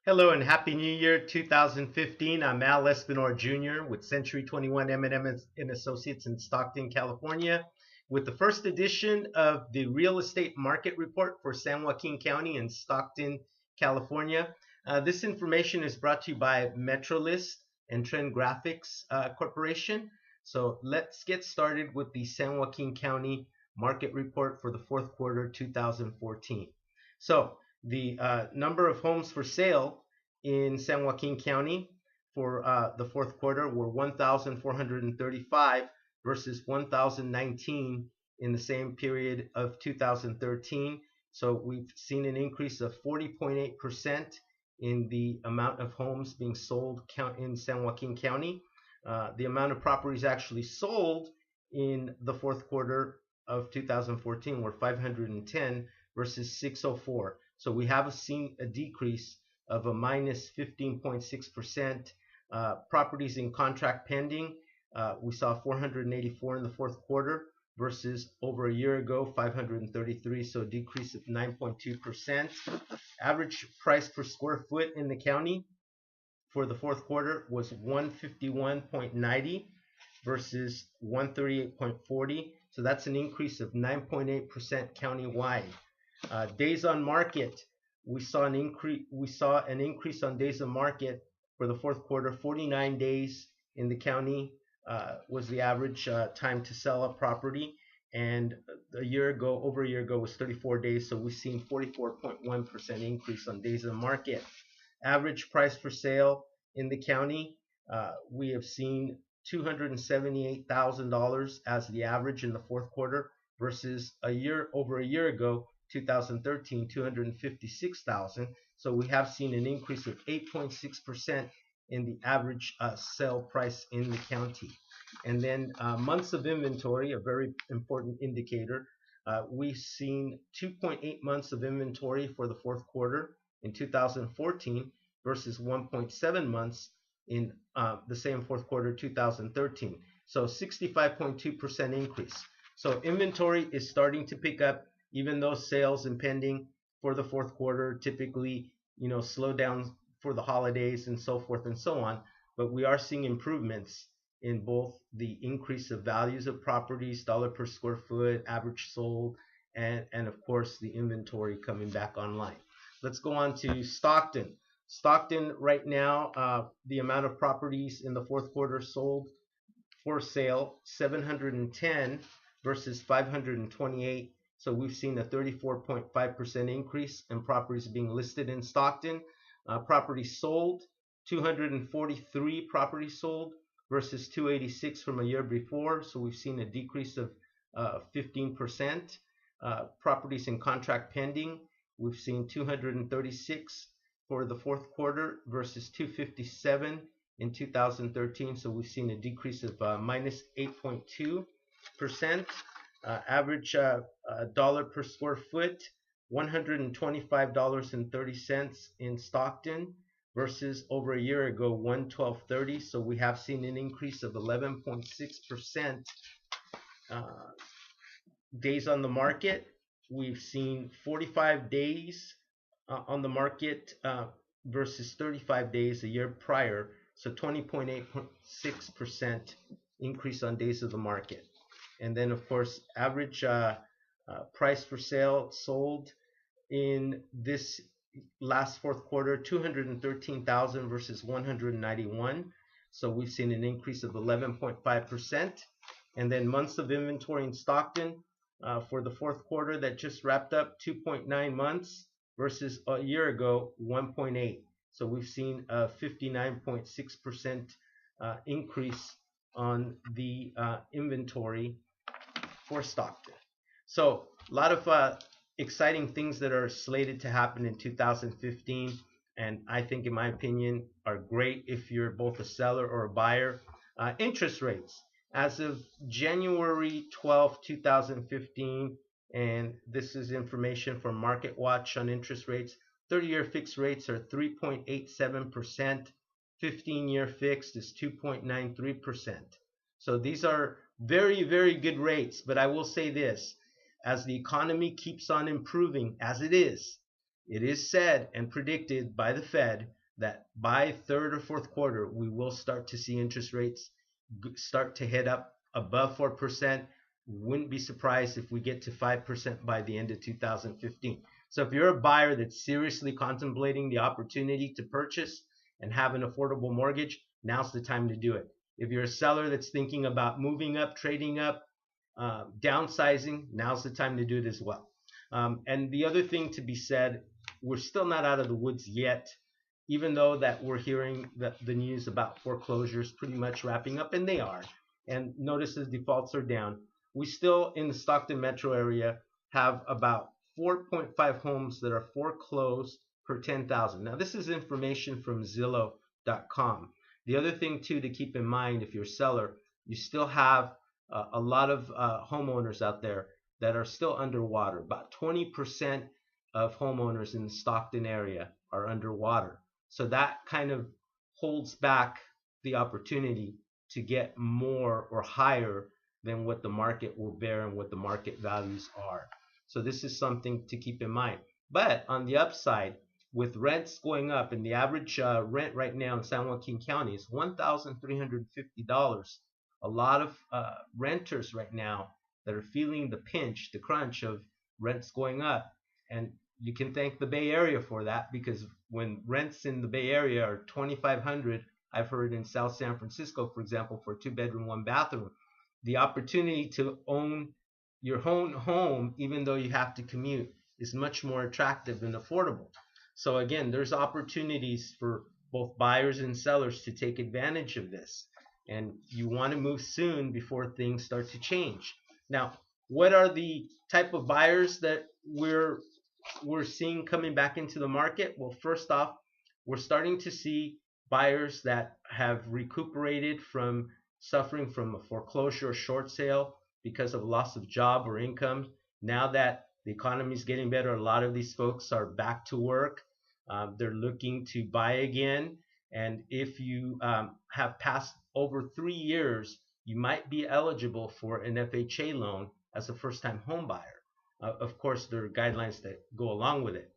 Hello and Happy New Year 2015. I'm Al Espinor Jr. with Century 21 M&M and Associates in Stockton, California, with the first edition of the Real Estate Market Report for San Joaquin County in Stockton, California. This information is brought to you by Metrolist and Trend Graphics Corporation. So let's get started with the San Joaquin County Market Report for the fourth quarter 2014. So the number of homes for sale in San Joaquin County for the fourth quarter were 1,435 versus 1,019 in the same period of 2013. So we've seen an increase of 40.8% in the amount of homes being sold in San Joaquin County. The amount of properties actually sold in the fourth quarter of 2014 were 510 versus 604. So we have seen a decrease of a minus 15.6%. Properties in contract pending, we saw 484 in the fourth quarter versus over a year ago, 533, so a decrease of 9.2%. Average price per square foot in the county for the fourth quarter was 151.90 versus 138.40. So that's an increase of 9.8% countywide. Days on market, we saw an increase on days on market for the fourth quarter. 49 days in the county was the average time to sell a property, and over a year ago was 34 days. So we've seen 44.1% increase on days on market. Average price for sale in the county, we have seen $278,000 as the average in the fourth quarter versus over a year ago, 2013, 256,000. So we have seen an increase of 8.6% in the average sale price in the county. And then months of inventory, a very important indicator. We've seen 2.8 months of inventory for the fourth quarter in 2014 versus 1.7 months in the same fourth quarter 2013. So 65.2% increase. So inventory is starting to pick up, even though sales and pending for the fourth quarter typically, slow down for the holidays and so forth and so on. But we are seeing improvements in both the increase of values of properties, dollar per square foot, average sold, and of course the inventory coming back online. Let's go on to Stockton. Stockton right now, the amount of properties in the fourth quarter sold for sale, 710 versus 528. So we've seen a 34.5% increase in properties being listed in Stockton. Properties sold, 243 properties sold versus 286 from a year before. So we've seen a decrease of 15%. Properties in contract pending, we've seen 236 for the fourth quarter versus 257 in 2013. So we've seen a decrease of minus 8.2%. Average dollar per square foot, $125.30 in Stockton versus over a year ago, $112.30. So we have seen an increase of 11.6%. Days on the market, we've seen 45 days on the market versus 35 days a year prior. So 20.86% increase on days of the market. And then, of course, average price for sale sold in this last fourth quarter, 213,000 versus 191. So we've seen an increase of 11.5%. And then months of inventory in Stockton for the fourth quarter that just wrapped up, 2.9 months versus a year ago, 1.8. So we've seen a 59.6% increase on the inventory for Stockton. So a lot of exciting things that are slated to happen in 2015, and I think, in my opinion, are great if you're both a seller or a buyer. Interest rates. As of January 12, 2015, and this is information from Market Watch on interest rates, 30-year fixed rates are 3.87%. 15-year fixed is 2.93%. So these are very, very good rates. But I will say this, as the economy keeps on improving, as it is, It is said and predicted by the Fed that by third or fourth quarter, we will start to see interest rates start to head up above 4%. Wouldn't be surprised if we get to 5% by the end of 2015. So if you're a buyer that's seriously contemplating the opportunity to purchase and have an affordable mortgage, now's the time to do it. If you're a seller that's thinking about moving up, trading up, downsizing, now's the time to do it as well. And the other thing to be said, we're still not out of the woods yet, even though that we're hearing the news about foreclosures pretty much wrapping up, and they are. And notice the defaults are down. We still, in the Stockton metro area, have about 4.5 homes that are foreclosed per 10,000. Now, this is information from Zillow.com. The other thing, too, to keep in mind, if you're a seller, you still have a lot of homeowners out there that are still underwater. About 20% of homeowners in the Stockton area are underwater. So that kind of holds back the opportunity to get more or higher than what the market will bear and what the market values are. So this is something to keep in mind. But on the upside, with rents going up, and the average rent right now in San Joaquin County is $1,350. A lot of renters right now that are feeling the pinch, the crunch of rents going up. And you can thank the Bay Area for that, because when rents in the Bay Area are $2,500, I've heard in South San Francisco, for example, for a 2-bedroom, 1-bathroom, the opportunity to own your own home, even though you have to commute, is much more attractive and affordable. So again, there's opportunities for both buyers and sellers to take advantage of this. And you want to move soon before things start to change. Now, what are the type of buyers that we're seeing coming back into the market? Well, first off, we're starting to see buyers that have recuperated from suffering from a foreclosure or short sale because of loss of job or income. Now that the economy is getting better, a lot of these folks are back to work. They're looking to buy again. And if you have passed over 3 years, you might be eligible for an FHA loan as a first-time home buyer. Of course, there are guidelines that go along with it.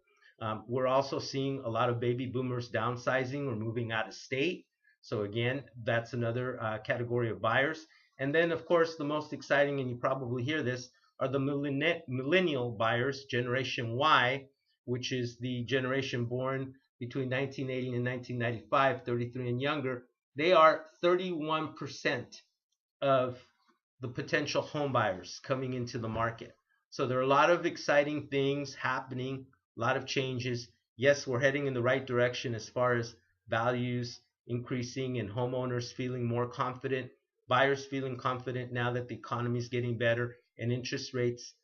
We're also seeing a lot of baby boomers downsizing or moving out of state. So again, that's another category of buyers. And then, of course, the most exciting, and you probably hear this, are the millennial buyers, Generation Y, which is the generation born between 1980 and 1995, 33 and younger. They are 31% of the potential home buyers coming into the market. So there are a lot of exciting things happening, a lot of changes. Yes, we're heading in the right direction as far as values increasing and homeowners feeling more confident, buyers feeling confident now that the economy is getting better, and interest rates,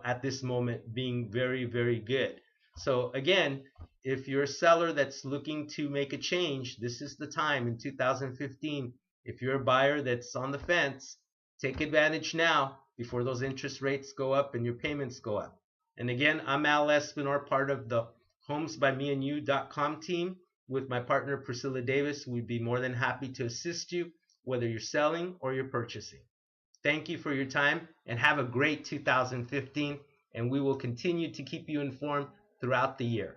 at this moment being very, very good. So again, if you're a seller that's looking to make a change, this is the time in 2015. If you're a buyer that's on the fence, take advantage now before those interest rates go up and your payments go up. And again, I'm Al Espinor, part of the homesbymeandyou.com team. With my partner Priscilla Davis, we'd be more than happy to assist you, whether you're selling or you're purchasing. Thank you for your time, and have a great 2015, and we will continue to keep you informed throughout the year.